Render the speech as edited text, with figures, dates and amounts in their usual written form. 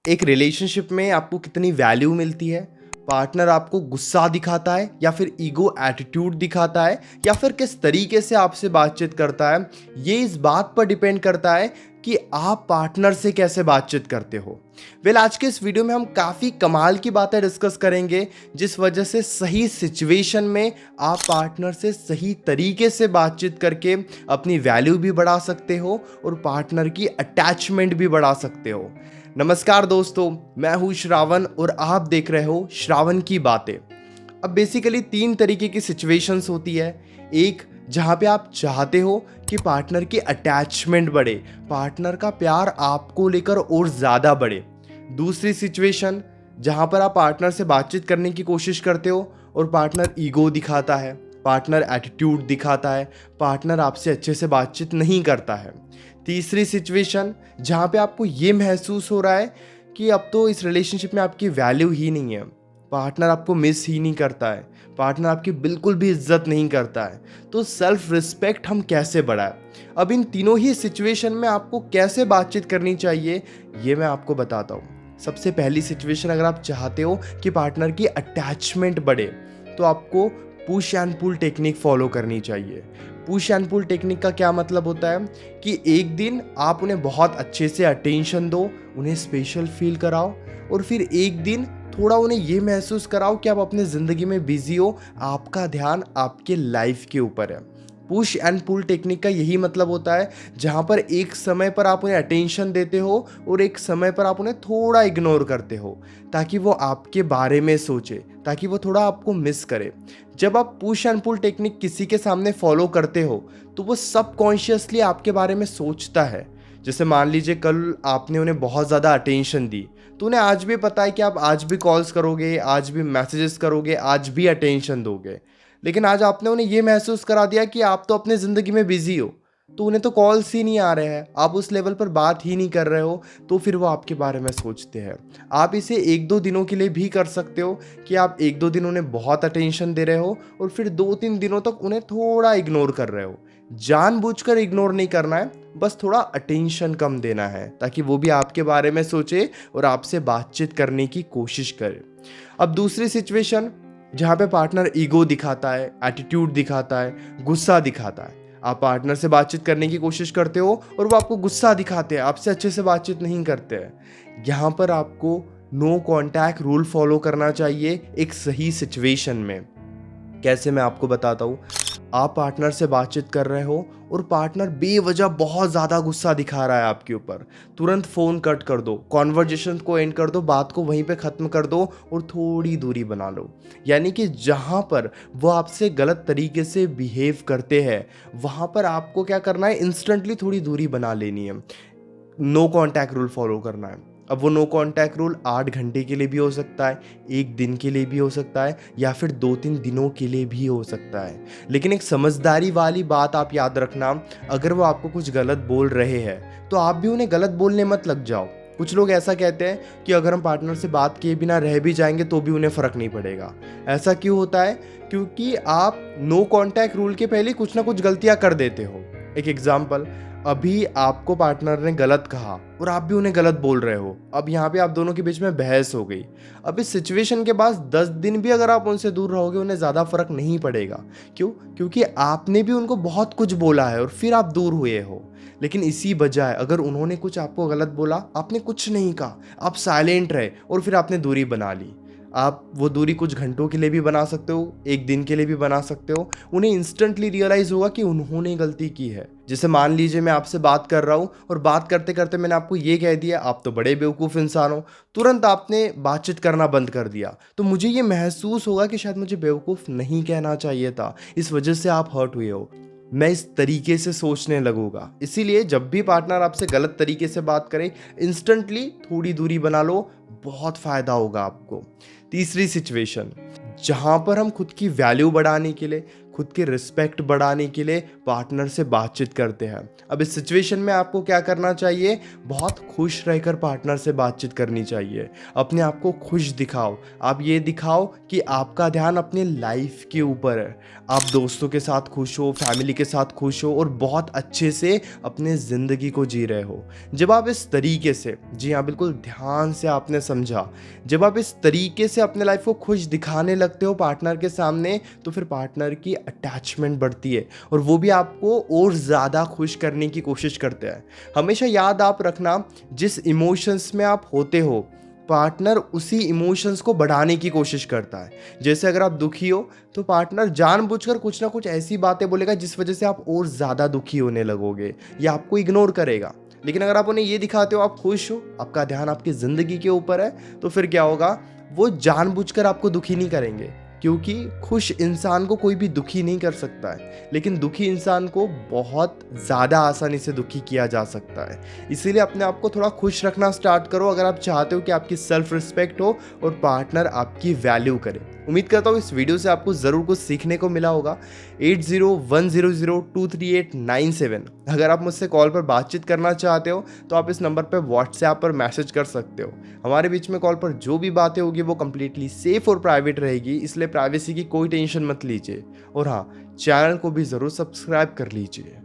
एक रिलेशनशिप में आपको कितनी वैल्यू मिलती है, पार्टनर आपको गुस्सा दिखाता है या फिर ईगो एटीट्यूड दिखाता है या फिर किस तरीके से आपसे बातचीत करता है, ये इस बात पर डिपेंड करता है कि आप पार्टनर से कैसे बातचीत करते हो। आज के इस वीडियो में हम काफ़ी कमाल की बातें डिस्कस करेंगे जिस वजह से सही सिचुएशन में आप पार्टनर से सही तरीके से बातचीत करके अपनी वैल्यू भी बढ़ा सकते हो और पार्टनर की अटैचमेंट भी बढ़ा सकते हो। नमस्कार दोस्तों, मैं हूं श्रावण और आप देख रहे हो श्रावण की बातें। अब बेसिकली 3 तरीके की सिचुएशंस होती है। एक, जहां पे आप चाहते हो कि पार्टनर की अटैचमेंट बढ़े, पार्टनर का प्यार आपको लेकर और ज़्यादा बढ़े। दूसरी सिचुएशन, जहां पर आप पार्टनर से बातचीत करने की कोशिश करते हो और पार्टनर ईगो दिखाता है, पार्टनर एटीट्यूड दिखाता है, पार्टनर आपसे अच्छे से बातचीत नहीं करता है। तीसरी सिचुएशन, जहाँ पे आपको ये महसूस हो रहा है कि अब तो इस रिलेशनशिप में आपकी वैल्यू ही नहीं है, पार्टनर आपको मिस ही नहीं करता है, पार्टनर आपकी बिल्कुल भी इज्जत नहीं करता है, तो सेल्फ रिस्पेक्ट हम कैसे बढ़ाएं। अब इन तीनों ही सिचुएशन में आपको कैसे बातचीत करनी चाहिए ये मैं आपको बताता हूँ। सबसे पहली सिचुएशन, अगर आप चाहते हो कि पार्टनर की अटैचमेंट बढ़े तो आपको push and pull technique follow करनी चाहिए। पुश एंड पुल टेक्निक का क्या मतलब होता है कि एक दिन आप उन्हें बहुत अच्छे से अटेंशन दो, उन्हें स्पेशल फील कराओ, और फिर एक दिन थोड़ा उन्हें ये महसूस कराओ कि आप अपने ज़िंदगी में बिजी हो, आपका ध्यान आपके लाइफ के ऊपर है। पुश एंड पुल टेक्निक का यही मतलब होता है, जहाँ पर एक समय पर आप उन्हें अटेंशन देते हो और एक समय पर आप उन्हें थोड़ा इग्नोर करते हो, ताकि वो आपके बारे में सोचे, ताकि वो थोड़ा आपको मिस करे। जब आप पुश एंड पुल टेक्निक किसी के सामने फॉलो करते हो तो वो सबकॉन्शियसली आपके बारे में सोचता है। जैसे मान लीजिए कल आपने उन्हें बहुत ज़्यादा अटेंशन दी, तो उन्हें आज भी पता है कि आप आज भी कॉल्स करोगे, आज भी मैसेजेस करोगे, आज भी अटेंशन दोगे। लेकिन आज आपने उन्हें ये महसूस करा दिया कि आप तो अपने ज़िंदगी में बिजी हो, तो उन्हें तो कॉल्स ही नहीं आ रहे हैं, आप उस लेवल पर बात ही नहीं कर रहे हो, तो फिर वो आपके बारे में सोचते हैं। आप इसे 1-2 दिनों के लिए भी कर सकते हो कि आप 1-2 दिन उन्हें बहुत अटेंशन दे रहे हो और फिर 2-3 दिनों तक उन्हें थोड़ा इग्नोर कर रहे हो। जानबूझकर इग्नोर नहीं करना है, बस थोड़ा अटेंशन कम देना है ताकि वो भी आपके बारे में सोचे और आपसे बातचीत करने की कोशिश करे। अब दूसरी सिचुएशन, जहाँ पे पार्टनर ईगो दिखाता है, एटीट्यूड दिखाता है, गुस्सा दिखाता है। आप पार्टनर से बातचीत करने की कोशिश करते हो और वो आपको गुस्सा दिखाते हैं, आपसे अच्छे से बातचीत नहीं करते हैं। यहाँ पर आपको नो कॉन्टैक्ट रूल फॉलो करना चाहिए एक सही सिचुएशन में। कैसे, मैं आपको बताता हूँ। आप पार्टनर से बातचीत कर रहे हो और पार्टनर बेवजह बहुत ज़्यादा गुस्सा दिखा रहा है आपके ऊपर, तुरंत फ़ोन कट कर दो, कॉन्वर्जेशन को एंड कर दो, बात को वहीं पे ख़त्म कर दो और थोड़ी दूरी बना लो। यानी कि जहाँ पर वो आपसे गलत तरीके से बिहेव करते हैं वहाँ पर आपको क्या करना है, इंस्टेंटली थोड़ी दूरी बना लेनी है, नो कॉन्टैक्ट रूल फॉलो करना है। अब वो नो कॉन्टैक्ट रूल 8 घंटे के लिए भी हो सकता है, 1 दिन के लिए भी हो सकता है, या फिर 2-3 दिनों के लिए भी हो सकता है। लेकिन एक समझदारी वाली बात आप याद रखना, अगर वो आपको कुछ गलत बोल रहे हैं तो आप भी उन्हें गलत बोलने मत लग जाओ। कुछ लोग ऐसा कहते हैं कि अगर हम पार्टनर से बात किए बिना रह भी जाएंगे तो भी उन्हें फ़र्क नहीं पड़ेगा। ऐसा क्यों होता है? क्योंकि आप नो कॉन्टैक्ट रूल के पहले कुछ ना कुछ गलतियां कर देते हो। एक एग्जाम्पल, अभी आपको पार्टनर ने गलत कहा और आप भी उन्हें गलत बोल रहे हो, अब यहाँ पे आप दोनों के बीच में बहस हो गई। अब इस सिचुएशन के बाद 10 दिन भी अगर आप उनसे दूर रहोगे उन्हें ज़्यादा फर्क नहीं पड़ेगा। क्यों? क्योंकि आपने भी उनको बहुत कुछ बोला है और फिर आप दूर हुए हो। लेकिन इसी बजाय अगर उन्होंने कुछ आपको गलत बोला, आपने कुछ नहीं कहा, आप साइलेंट रहे और फिर आपने दूरी बना ली। आप वो दूरी कुछ घंटों के लिए भी बना सकते हो, 1 दिन के लिए भी बना सकते हो। उन्हें इंस्टेंटली रियलाइज़ होगा कि उन्होंने गलती की है। जैसे मान लीजिए मैं आपसे बात कर रहा हूँ और बात करते करते मैंने आपको ये कह दिया आप तो बड़े बेवकूफ़ इंसान हो, तुरंत आपने बातचीत करना बंद कर दिया, तो मुझे ये महसूस होगा कि शायद मुझे बेवकूफ़ नहीं कहना चाहिए था, इस वजह से आप हर्ट हुए हो। मैं इस तरीके से सोचने लगूंगा। इसीलिए जब भी पार्टनर आपसे गलत तरीके से बात करे, इंस्टेंटली थोड़ी दूरी बना लो, बहुत फ़ायदा होगा आपको। तीसरी सिचुएशन, जहाँ पर हम खुद की वैल्यू बढ़ाने के लिए, खुद की रिस्पेक्ट बढ़ाने के लिए पार्टनर से बातचीत करते हैं। अब इस सिचुएशन में आपको क्या करना चाहिए? बहुत खुश रहकर पार्टनर से बातचीत करनी चाहिए। अपने आप को खुश दिखाओ। आप ये दिखाओ कि आपका ध्यान अपने लाइफ के ऊपर है। आप दोस्तों के साथ खुश हो, फैमिली के साथ खुश हो और बहुत अच्छे से अपने ज़िंदगी को जी रहे हो। जब आप इस तरीके से, जी हाँ बिल्कुल ध्यान से आपने समझा, जब आप इस तरीके से अपने लाइफ को खुश दिखाने लगते हो पार्टनर के सामने, तो फिर पार्टनर की अटैचमेंट बढ़ती है और वो भी आपको और ज़्यादा खुश करने की कोशिश करते हैं। हमेशा याद आप रखना, जिस इमोशंस में आप होते हो, पार्टनर उसी इमोशंस को बढ़ाने की कोशिश करता है। जैसे अगर आप दुखी हो तो पार्टनर जानबूझकर कुछ ना कुछ ऐसी बातें बोलेगा जिस वजह से आप और ज़्यादा दुखी होने लगोगे या आपको इग्नोर करेगा। लेकिन अगर आप उन्हें ये दिखाते हो आप खुश हो, आपका ध्यान आपकी ज़िंदगी के ऊपर है, तो फिर क्या होगा? वो जानबूझकर आपको दुखी नहीं करेंगे, क्योंकि खुश इंसान को कोई भी दुखी नहीं कर सकता है, लेकिन दुखी इंसान को बहुत ज़्यादा आसानी से दुखी किया जा सकता है। इसीलिए अपने आप को थोड़ा खुश रखना स्टार्ट करो अगर आप चाहते हो कि आपकी सेल्फ रिस्पेक्ट हो और पार्टनर आपकी वैल्यू करे। उम्मीद करता हूँ इस वीडियो से आपको ज़रूर कुछ सीखने को मिला होगा। 8010023897। अगर आप मुझसे कॉल पर बातचीत करना चाहते हो तो आप इस नंबर पर व्हाट्सएप पर मैसेज कर सकते हो। हमारे बीच में कॉल पर जो भी बातें होगी वो कम्प्लीटली सेफ और प्राइवेट रहेगी, इसलिए प्राइवेसी की कोई टेंशन मत लीजिए। और हाँ, चैनल को भी ज़रूर सब्सक्राइब कर लीजिए।